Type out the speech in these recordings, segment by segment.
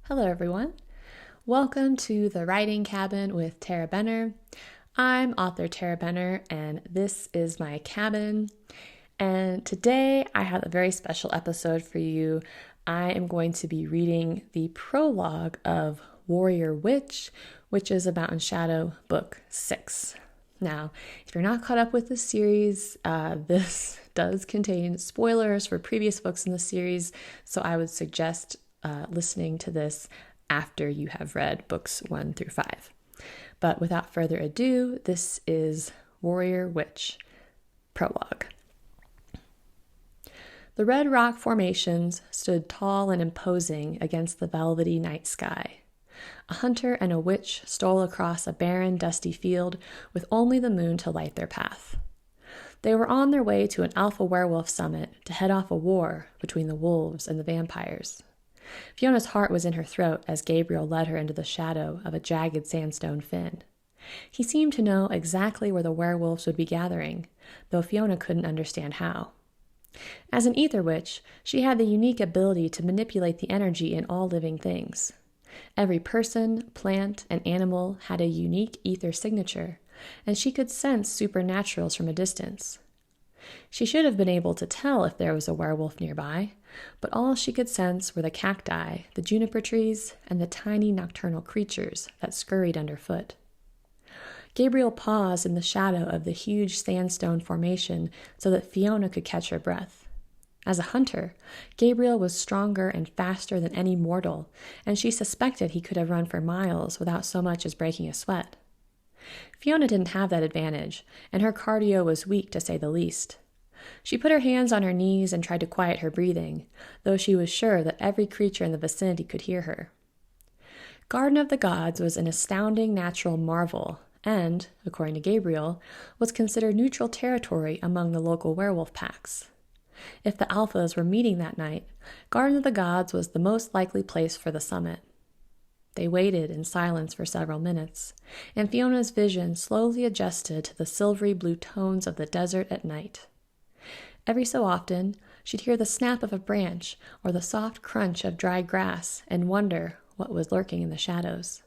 Hello, everyone. Welcome to the Writing Cabin with Tarah Benner. I'm author Tarah Benner, and this is my cabin. And today I have a very special episode for you. I am going to be reading the prologue of Warrior Witch, which is about in Shadow Book 6. Now, if you're not caught up with the series, this does contain spoilers for previous books in the series, so I would suggest listening to this after you have read books 1 through 5. But without further ado, this is Warrior Witch Prologue. The red rock formations stood tall and imposing against the velvety night sky. A hunter and a witch stole across a barren, dusty field with only the moon to light their path. They were on their way to an alpha werewolf summit to head off a war between the wolves and the vampires. Fiona's heart was in her throat as Gabriel led her into the shadow of a jagged sandstone fen. He seemed to know exactly where the werewolves would be gathering, though Fiona couldn't understand how. As an ether witch, she had the unique ability to manipulate the energy in all living things. Every person, plant, and animal had a unique ether signature, and she could sense supernaturals from a distance. She should have been able to tell if there was a werewolf nearby, but all she could sense were the cacti, the juniper trees, and the tiny nocturnal creatures that scurried underfoot. Gabriel paused in the shadow of the huge sandstone formation so that Fiona could catch her breath. As a hunter, Gabriel was stronger and faster than any mortal, and she suspected he could have run for miles without so much as breaking a sweat. Fiona didn't have that advantage, and her cardio was weak to say the least. She put her hands on her knees and tried to quiet her breathing, though she was sure that every creature in the vicinity could hear her. Garden of the Gods was an astounding natural marvel, and, according to Gabriel, was considered neutral territory among the local werewolf packs. If the alphas were meeting that night, Garden of the Gods was the most likely place for the summit. They waited in silence for several minutes, and Fiona's vision slowly adjusted to the silvery blue tones of the desert at night. Every so often, she'd hear the snap of a branch or the soft crunch of dry grass and wonder what was lurking in the shadows.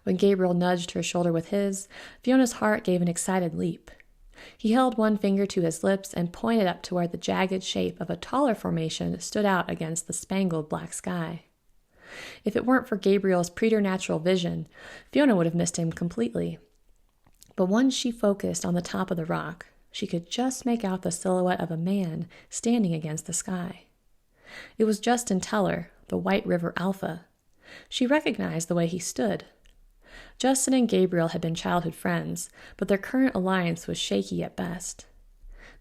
When Gabriel nudged her shoulder with his, Fiona's heart gave an excited leap. He held one finger to his lips and pointed up to where the jagged shape of a taller formation stood out against the spangled black sky. If it weren't for Gabriel's preternatural vision, Fiona would have missed him completely. But once she focused on the top of the rock, she could just make out the silhouette of a man standing against the sky. It was Justin Teller, the White River Alpha. She recognized the way he stood. Justin and Gabriel had been childhood friends, but their current alliance was shaky at best.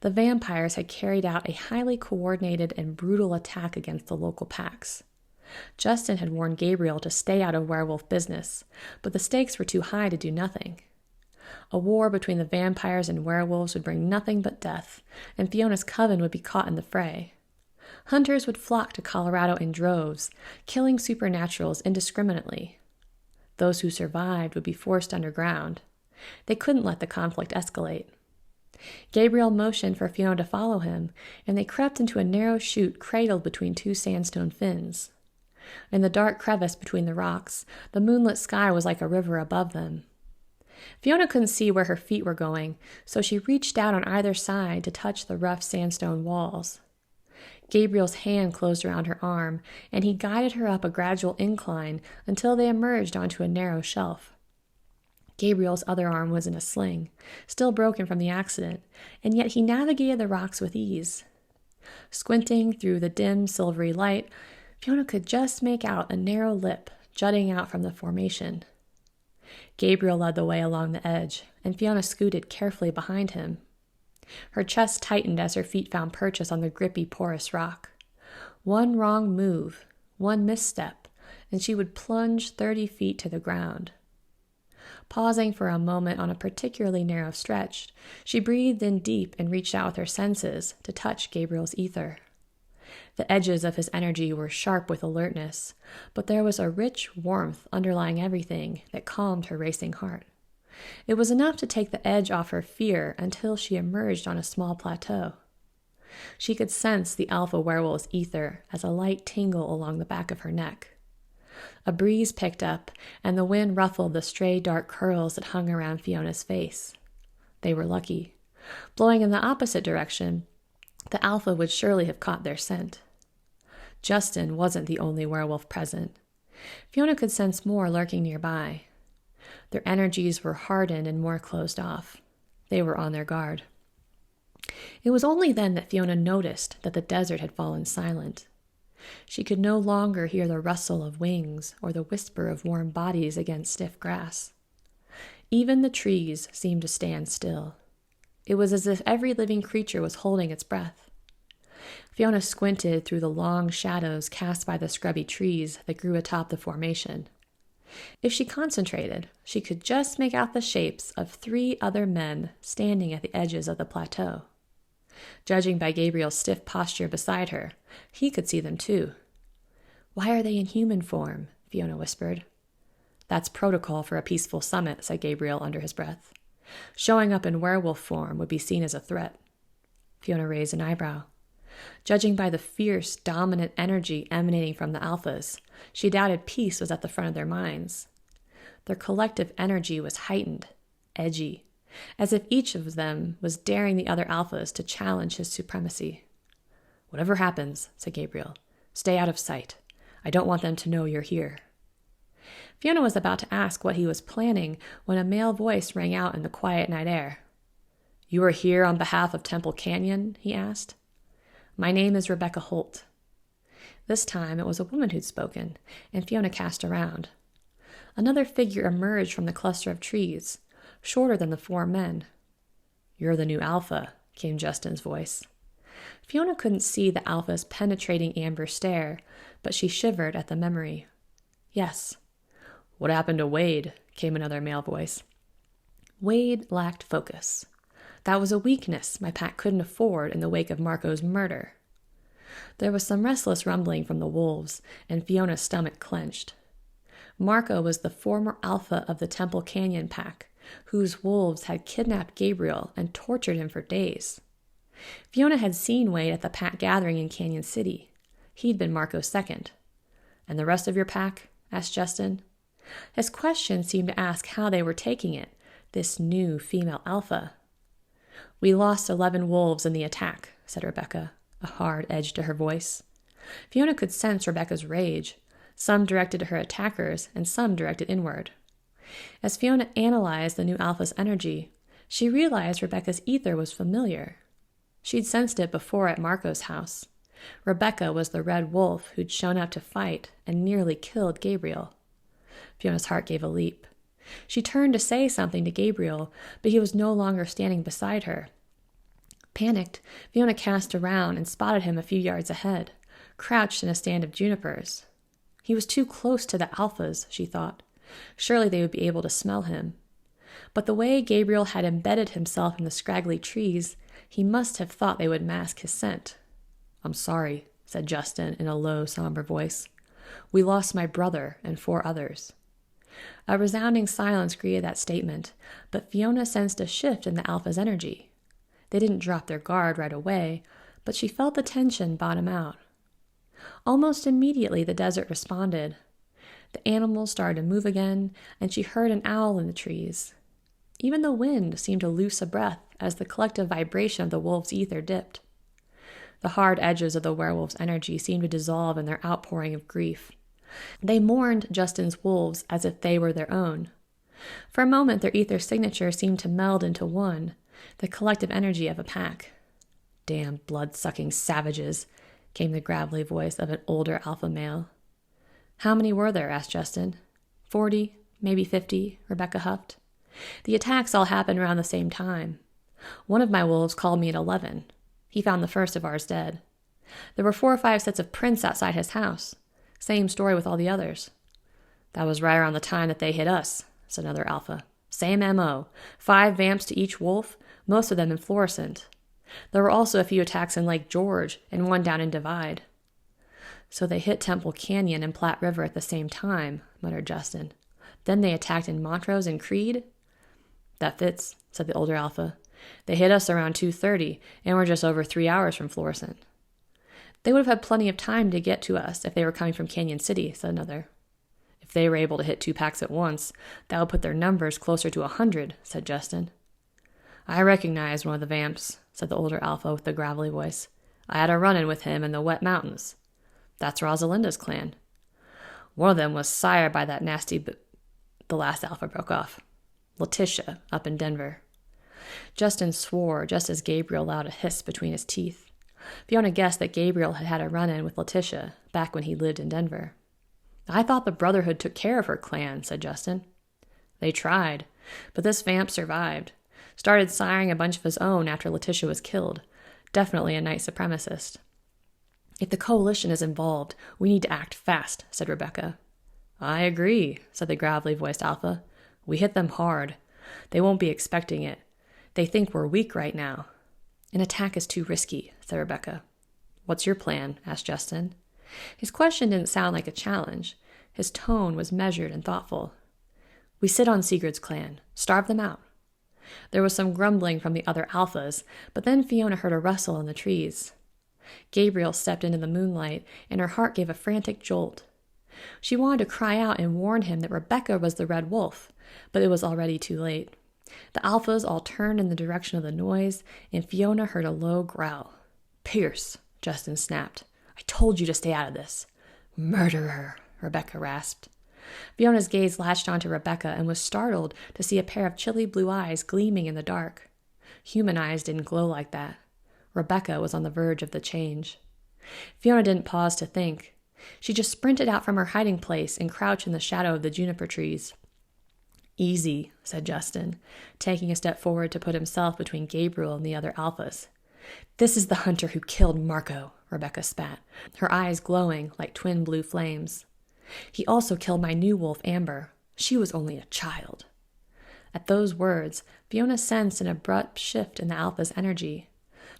The vampires had carried out a highly coordinated and brutal attack against the local packs. Justin had warned Gabriel to stay out of werewolf business, but the stakes were too high to do nothing. A war between the vampires and werewolves would bring nothing but death, and Fiona's coven would be caught in the fray. Hunters would flock to Colorado in droves, killing supernaturals indiscriminately. Those who survived would be forced underground. They couldn't let the conflict escalate. Gabriel motioned for Fiona to follow him, and they crept into a narrow chute cradled between two sandstone fins. In the dark crevice between the rocks, the moonlit sky was like a river above them. Fiona couldn't see where her feet were going, so she reached out on either side to touch the rough sandstone walls. Gabriel's hand closed around her arm, and he guided her up a gradual incline until they emerged onto a narrow shelf. Gabriel's other arm was in a sling, still broken from the accident, and yet he navigated the rocks with ease. Squinting through the dim, silvery light, Fiona could just make out a narrow lip jutting out from the formation. Gabriel led the way along the edge, and Fiona scooted carefully behind him. Her chest tightened as her feet found purchase on the grippy, porous rock. One wrong move, one misstep, and she would plunge 30 feet to the ground. Pausing for a moment on a particularly narrow stretch, she breathed in deep and reached out with her senses to touch Gabriel's ether. The edges of his energy were sharp with alertness, but there was a rich warmth underlying everything that calmed her racing heart. It was enough to take the edge off her fear until she emerged on a small plateau. She could sense the alpha werewolf's ether as a light tingle along the back of her neck. A breeze picked up, and the wind ruffled the stray dark curls that hung around Fiona's face. They were lucky. Blowing in the opposite direction, the alpha would surely have caught their scent. Justin wasn't the only werewolf present. Fiona could sense more lurking nearby. Their energies were hardened and more closed off. They were on their guard. It was only then that Fiona noticed that the desert had fallen silent. She could no longer hear the rustle of wings or the whisper of warm bodies against stiff grass. Even the trees seemed to stand still. It was as if every living creature was holding its breath. Fiona squinted through the long shadows cast by the scrubby trees that grew atop the formation. If she concentrated, she could just make out the shapes of 3 other men standing at the edges of the plateau. Judging by Gabriel's stiff posture beside her, he could see them too. "Why are they in human form?" Fiona whispered. "That's protocol for a peaceful summit," said Gabriel under his breath. "Showing up in werewolf form would be seen as a threat." Fiona raised an eyebrow. Judging by the fierce, dominant energy emanating from the alphas, she doubted peace was at the front of their minds. Their collective energy was heightened, edgy, as if each of them was daring the other alphas to challenge his supremacy. "Whatever happens," said Gabriel, "stay out of sight. I don't want them to know you're here." Fiona was about to ask what he was planning when a male voice rang out in the quiet night air. "You are here on behalf of Temple Canyon?" he asked. "My name is Rebecca Holt." This time it was a woman who'd spoken, and Fiona cast around. Another figure emerged from the cluster of trees, shorter than the 4 men. "You're the new alpha," came Justin's voice. Fiona couldn't see the alpha's penetrating amber stare, but she shivered at the memory. "Yes." "What happened to Wade?" came another male voice. "Wade lacked focus. That was a weakness my pack couldn't afford in the wake of Marco's murder." There was some restless rumbling from the wolves, and Fiona's stomach clenched. Marco was the former alpha of the Temple Canyon pack, whose wolves had kidnapped Gabriel and tortured him for days. Fiona had seen Wade at the pack gathering in Canyon City. He'd been Marco's second. "And the rest of your pack?" asked Justin. His question seemed to ask how they were taking it, this new female alpha. "We lost 11 wolves in the attack," said Rebecca, a hard edge to her voice. Fiona could sense Rebecca's rage, some directed to her attackers and some directed inward. As Fiona analyzed the new alpha's energy, she realized Rebecca's ether was familiar. She'd sensed it before at Marco's house. Rebecca was the red wolf who'd shown up to fight and nearly killed Gabriel. Fiona's heart gave a leap. She turned to say something to Gabriel, but he was no longer standing beside her. Panicked, Fiona cast around and spotted him a few yards ahead, crouched in a stand of junipers. He was too close to the alphas, she thought. Surely they would be able to smell him. But the way Gabriel had embedded himself in the scraggly trees, he must have thought they would mask his scent. "I'm sorry," said Justin in a low, somber voice. "We lost my brother and 4 others." A resounding silence greeted that statement, but Fiona sensed a shift in the alpha's energy. They didn't drop their guard right away, but she felt the tension bottom out. Almost immediately, the desert responded. The animals started to move again, and she heard an owl in the trees. Even the wind seemed to loose a breath as the collective vibration of the wolves' ether dipped. The hard edges of the werewolf's energy seemed to dissolve in their outpouring of grief. They mourned Justin's wolves as if they were their own. For a moment, their ether signature seemed to meld into one, the collective energy of a pack. "Damn blood-sucking savages," came the gravelly voice of an older alpha male. "How many were there?" asked Justin. 40, maybe 50, Rebecca huffed. "The attacks all happened around the same time. One of my wolves called me at 11. He found the first of ours dead. There were 4 or 5 sets of prints outside his house. Same story with all the others." "That was right around the time that they hit us," said another alpha. "Same MO. 5 vamps to each wolf, most of them in fluorescent. There were also a few attacks in Lake George and one down in Divide." "So they hit Temple Canyon and Platte River at the same time," muttered Justin. "Then they attacked in Montrose and Creed?" "That fits," said the older alpha. "They hit us around 2:30, and we're just over 3 hours from Florissant." "They would have had plenty of time to get to us if they were coming from Canyon City," said another. If they were able to hit 2 packs at once, that would put their numbers closer to 100, said Justin. I recognized one of the vamps, said the older alpha with the gravelly voice. I had a run-in with him in the wet mountains. That's Rosalinda's clan. One of them was sired by that nasty The last alpha broke off. Letitia, up in Denver. Justin swore just as Gabriel allowed a hiss between his teeth. Fiona guessed that Gabriel had had a run-in with Letitia back when he lived in Denver. I thought the Brotherhood took care of her clan, said Justin. They tried, but this vamp survived. Started siring a bunch of his own after Letitia was killed. Definitely a night supremacist. If the coalition is involved, we need to act fast, said Rebecca. I agree, said the gravelly-voiced alpha. We hit them hard. They won't be expecting it. They think we're weak right now. An attack is too risky, said Rebecca. What's your plan? Asked Justin. His question didn't sound like a challenge. His tone was measured and thoughtful. We sit on Sigurd's clan. Starve them out. There was some grumbling from the other alphas, but then Fiona heard a rustle in the trees. Gabriel stepped into the moonlight, and her heart gave a frantic jolt. She wanted to cry out and warn him that Rebecca was the red wolf, but it was already too late. The alphas all turned in the direction of the noise, and Fiona heard a low growl. Pierce, Justin snapped. I told you to stay out of this. Murderer, Rebecca rasped. Fiona's gaze latched onto Rebecca and was startled to see a pair of chilly blue eyes gleaming in the dark. Human eyes didn't glow like that. Rebecca was on the verge of the change. Fiona didn't pause to think. She just sprinted out from her hiding place and crouched in the shadow of the juniper trees. Easy, said Justin, taking a step forward to put himself between Gabriel and the other alphas. This is the hunter who killed Marco, Rebecca spat, her eyes glowing like twin blue flames. He also killed my new wolf, Amber. She was only a child. At those words, Fiona sensed an abrupt shift in the alpha's energy.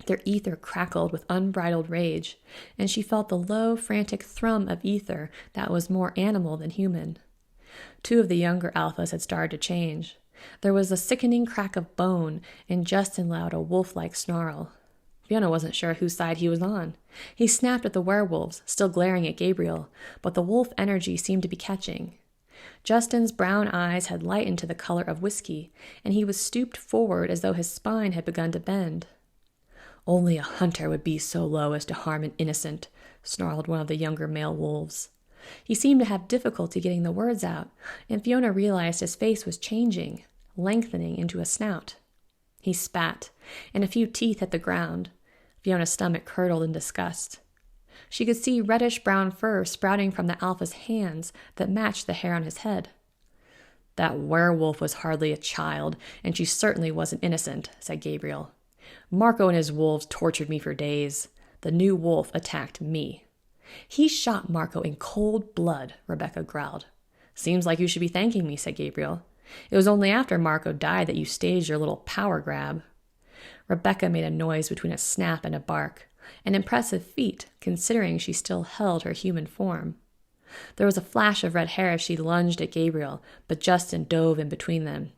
Their ether crackled with unbridled rage, and she felt the low, frantic thrum of ether that was more animal than human. 2 of the younger alphas had started to change. There was a sickening crack of bone, and Justin let out a wolf-like snarl. Fiona wasn't sure whose side he was on. He snapped at the werewolves, still glaring at Gabriel, but the wolf energy seemed to be catching. Justin's brown eyes had lightened to the color of whiskey, and he was stooped forward as though his spine had begun to bend. Only a hunter would be so low as to harm an innocent, snarled one of the younger male wolves. He seemed to have difficulty getting the words out, and Fiona realized his face was changing, lengthening into a snout. He spat, and a few teeth hit the ground. Fiona's stomach curdled in disgust. She could see reddish-brown fur sprouting from the alpha's hands that matched the hair on his head. That werewolf was hardly a child, and she certainly wasn't innocent, said Gabriel. Marco and his wolves tortured me for days. The new wolf attacked me. He shot Marco in cold blood, Rebecca growled. Seems like you should be thanking me, said Gabriel. It was only after Marco died that you staged your little power grab. Rebecca made a noise between a snap and a bark, an impressive feat considering she still held her human form. There was a flash of red hair as she lunged at Gabriel, but Justin dove in between them.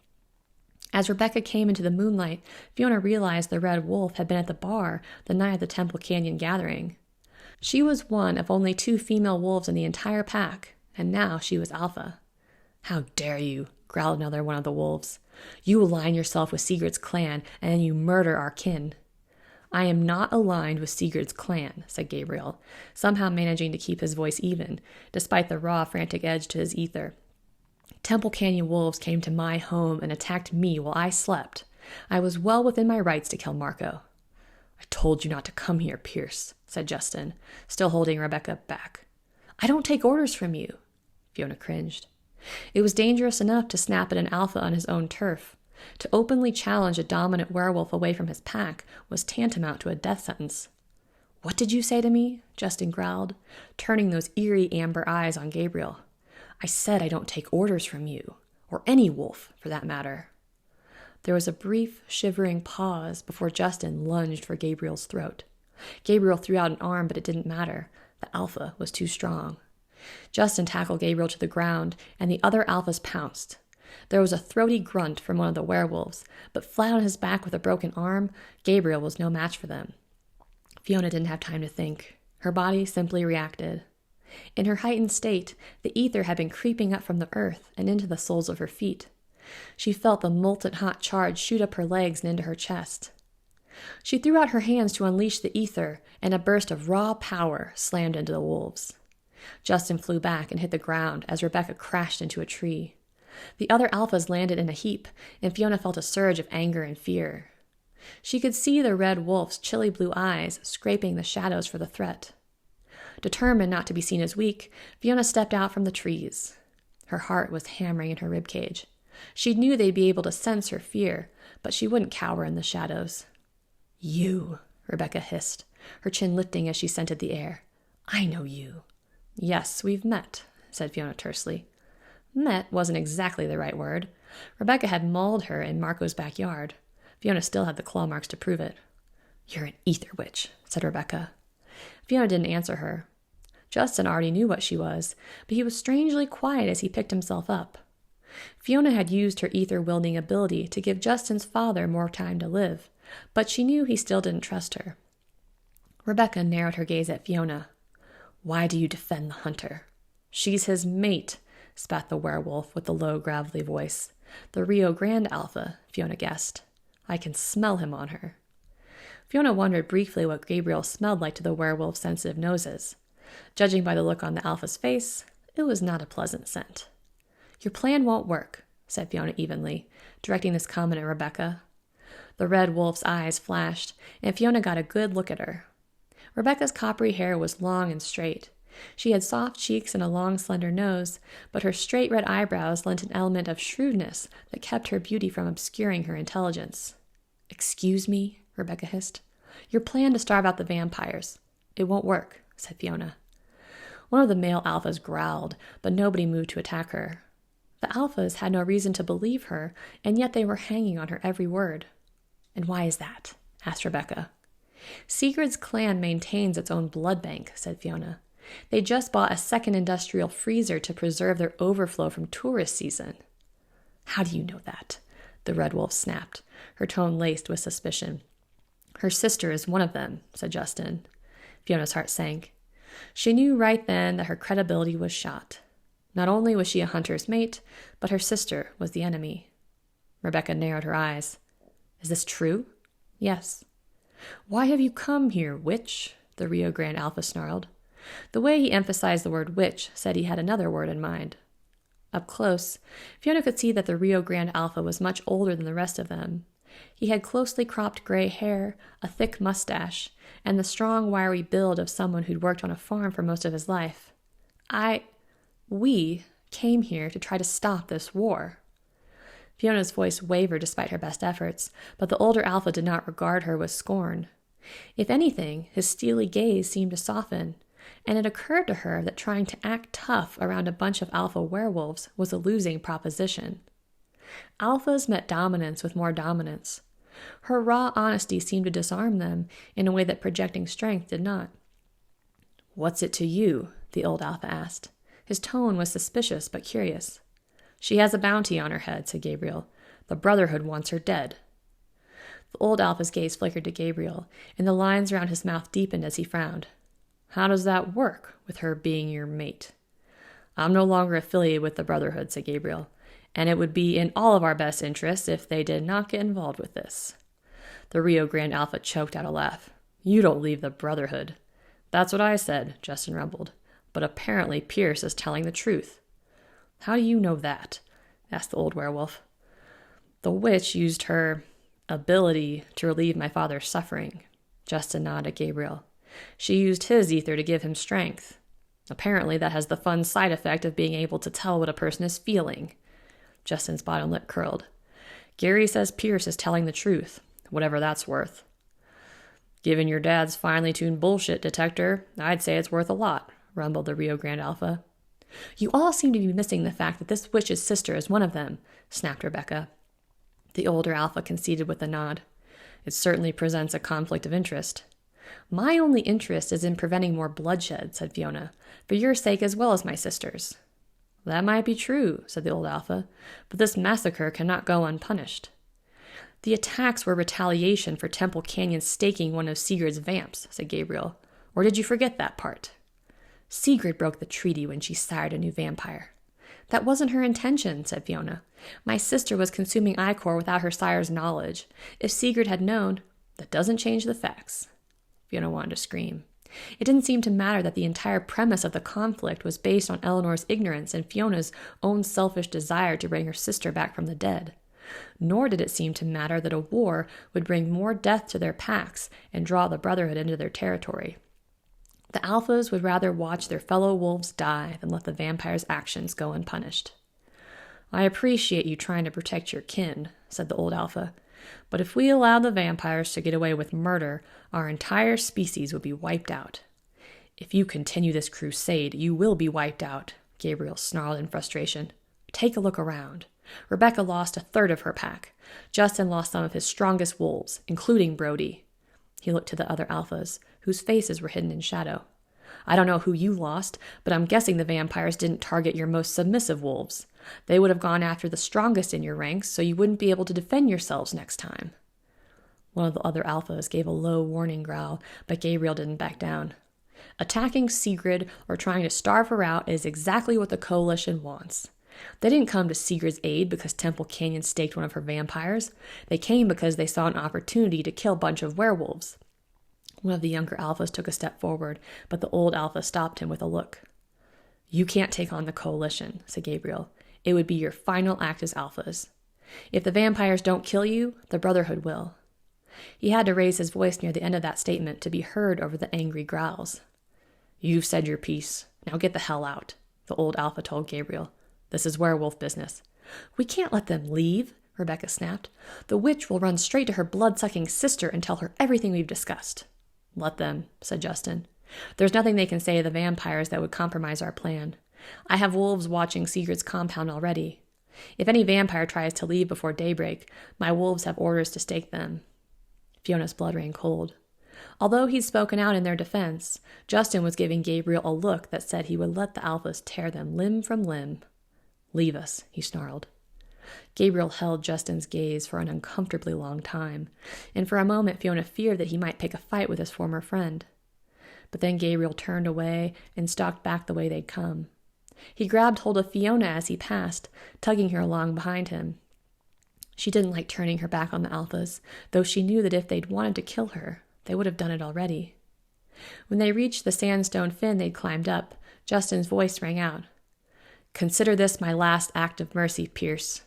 As Rebecca came into the moonlight, Fiona realized the red wolf had been at the bar the night of the Temple Canyon gathering. She was one of only 2 female wolves in the entire pack, and now she was alpha. How dare you, growled another one of the wolves. You align yourself with Sigurd's clan, and then you murder our kin. I am not aligned with Sigurd's clan, said Gabriel, somehow managing to keep his voice even, despite the raw, frantic edge to his ether. Temple Canyon wolves came to my home and attacked me while I slept. I was well within my rights to kill Marco. I told you not to come here, Pierce, said Justin, still holding Rebecca back. I don't take orders from you, Fiona cringed. It was dangerous enough to snap at an alpha on his own turf. To openly challenge a dominant werewolf away from his pack was tantamount to a death sentence. What did you say to me? Justin growled, turning those eerie amber eyes on Gabriel. I said I don't take orders from you, or any wolf, for that matter. There was a brief, shivering pause before Justin lunged for Gabriel's throat. Gabriel threw out an arm, but it didn't matter. The alpha was too strong. Justin tackled Gabriel to the ground, and the other alphas pounced. There was a throaty grunt from one of the werewolves, but flat on his back with a broken arm, Gabriel was no match for them. Fiona didn't have time to think. Her body simply reacted. In her heightened state, the ether had been creeping up from the earth and into the soles of her feet. She felt the molten hot charge shoot up her legs and into her chest. She threw out her hands to unleash the ether, and a burst of raw power slammed into the wolves. Justin flew back and hit the ground as Rebecca crashed into a tree. The other alphas landed in a heap, and Fiona felt a surge of anger and fear. She could see the red wolf's chilly blue eyes scraping the shadows for the threat. Determined not to be seen as weak, Fiona stepped out from the trees. Her heart was hammering in her ribcage. She knew they'd be able to sense her fear, but she wouldn't cower in the shadows. "You," Rebecca hissed, her chin lifting as she scented the air. "I know you." "Yes, we've met," said Fiona tersely. Met wasn't exactly the right word. Rebecca had mauled her in Marco's backyard. Fiona still had the claw marks to prove it. "You're an ether witch," said Rebecca. Fiona didn't answer her. Justin already knew what she was, but he was strangely quiet as he picked himself up. Fiona had used her ether-wielding ability to give Justin's father more time to live, but she knew he still didn't trust her. Rebecca narrowed her gaze at Fiona. "Why do you defend the hunter?" "She's his mate," spat the werewolf with the low, gravelly voice. "The Rio Grande Alpha," Fiona guessed. "I can smell him on her." Fiona wondered briefly what Gabriel smelled like to the werewolf's sensitive noses. Judging by the look on the Alpha's face, it was not a pleasant scent. "Your plan won't work," said Fiona evenly, directing this comment at Rebecca. The red wolf's eyes flashed, and Fiona got a good look at her. Rebecca's coppery hair was long and straight. She had soft cheeks and a long, slender nose, but her straight red eyebrows lent an element of shrewdness that kept her beauty from obscuring her intelligence. "Excuse me," Rebecca hissed. "Your plan to starve out the vampires. It won't work," said Fiona. One of the male alphas growled, but nobody moved to attack her. The alphas had no reason to believe her, and yet they were hanging on her every word. "And why is that?" asked Rebecca. "Sigurd's clan maintains its own blood bank," said Fiona. "They just bought a second industrial freezer to preserve their overflow from tourist season." "How do you know that?" the red wolf snapped, her tone laced with suspicion. "Her sister is one of them," said Justin. Fiona's heart sank. She knew right then that her credibility was shot. Not only was she a hunter's mate, but her sister was the enemy. Rebecca narrowed her eyes. "Is this true?" "Yes." "Why have you come here, witch?" the Rio Grande Alpha snarled. The way he emphasized the word witch said he had another word in mind. Up close, Fiona could see that the Rio Grande Alpha was much older than the rest of them. He had closely cropped gray hair, a thick mustache, and the strong, wiry build of someone who'd worked on a farm for most of his life. We came here to try to stop this war." Fiona's voice wavered despite her best efforts, but the older alpha did not regard her with scorn. If anything, his steely gaze seemed to soften, and it occurred to her that trying to act tough around a bunch of alpha werewolves was a losing proposition. Alphas met dominance with more dominance. Her raw honesty seemed to disarm them in a way that projecting strength did not. "What's it to you?" the old alpha asked. His tone was suspicious but curious. "She has a bounty on her head," said Gabriel. "The Brotherhood wants her dead." The old alpha's gaze flickered to Gabriel, and the lines around his mouth deepened as he frowned. "How does that work, with her being your mate?" "I'm no longer affiliated with the Brotherhood," said Gabriel, "and it would be in all of our best interests if they did not get involved with this." The Rio Grande Alpha choked out a laugh. "You don't leave the Brotherhood." "That's what I said," Justin rumbled. "But apparently Pierce is telling the truth." "How do you know that?" asked the old werewolf. "The witch used her ability to relieve my father's suffering." Justin nodded at Gabriel. "She used his ether to give him strength. Apparently that has the fun side effect of being able to tell what a person is feeling." Justin's bottom lip curled. "Gary says Pierce is telling the truth, whatever that's worth." "Given your dad's finely tuned bullshit detector, I'd say it's worth a lot," rumbled the Rio Grande Alpha. "You all seem to be missing the fact that this witch's sister is one of them," snapped Rebecca. The older alpha conceded with a nod. "It certainly presents a conflict of interest." "My only interest is in preventing more bloodshed," said Fiona, "for your sake as well as my sister's." "That might be true," said the old alpha, "but this massacre cannot go unpunished." "The attacks were retaliation for Temple Canyon staking one of Sigurd's vamps," said Gabriel. "Or did you forget that part?" Sigrid broke the treaty when she sired a new vampire. That wasn't her intention, said Fiona. My sister was consuming ichor without her sire's knowledge. If Sigrid had known, that doesn't change the facts. Fiona wanted to scream. It didn't seem to matter that the entire premise of the conflict was based on Eleanor's ignorance and Fiona's own selfish desire to bring her sister back from the dead. Nor did it seem to matter that a war would bring more death to their packs and draw the Brotherhood into their territory. The alphas would rather watch their fellow wolves die than let the vampire's actions go unpunished. I appreciate you trying to protect your kin, said the old alpha, but if we allowed the vampires to get away with murder, our entire species would be wiped out. If you continue this crusade, you will be wiped out, Gabriel snarled in frustration. Take a look around. Rebecca lost a third of her pack. Justin lost some of his strongest wolves, including Brody. He looked to the other alphas, whose faces were hidden in shadow. I don't know who you lost, but I'm guessing the vampires didn't target your most submissive wolves. They would have gone after the strongest in your ranks, so you wouldn't be able to defend yourselves next time. One of the other alphas gave a low warning growl, but Gabriel didn't back down. Attacking Sigrid or trying to starve her out is exactly what the Coalition wants. They didn't come to Sigrid's aid because Temple Canyon staked one of her vampires. They came because they saw an opportunity to kill a bunch of werewolves. One of the younger alphas took a step forward, but the old alpha stopped him with a look. You can't take on the Coalition, said Gabriel. It would be your final act as alphas. If the vampires don't kill you, the Brotherhood will. He had to raise his voice near the end of that statement to be heard over the angry growls. You've said your piece. Now get the hell out, the old alpha told Gabriel. This is werewolf business. We can't let them leave, Rebecca snapped. The witch will run straight to her blood-sucking sister and tell her everything we've discussed. Let them, said Justin. There's nothing they can say to the vampires that would compromise our plan. I have wolves watching Sigrid's compound already. If any vampire tries to leave before daybreak, my wolves have orders to stake them. Fiona's blood ran cold. Although he'd spoken out in their defense, Justin was giving Gabriel a look that said he would let the alphas tear them limb from limb. Leave us, he snarled. Gabriel held Justin's gaze for an uncomfortably long time, and for a moment Fiona feared that he might pick a fight with his former friend. But then Gabriel turned away and stalked back the way they'd come. He grabbed hold of Fiona as he passed, tugging her along behind him. She didn't like turning her back on the alphas, though she knew that if they'd wanted to kill her, they would have done it already. When they reached the sandstone fin they'd climbed up, Justin's voice rang out. Consider this my last act of mercy, Pierce.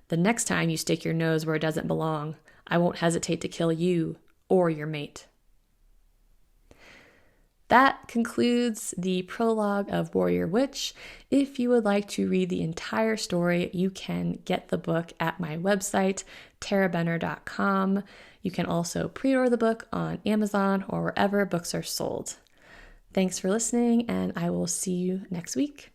The next time you stick your nose where it doesn't belong, I won't hesitate to kill you or your mate. That concludes the prologue of Warrior Witch. If you would like to read the entire story, you can get the book at my website, tarahbenner.com. You can also pre-order the book on Amazon or wherever books are sold. Thanks for listening, and I will see you next week.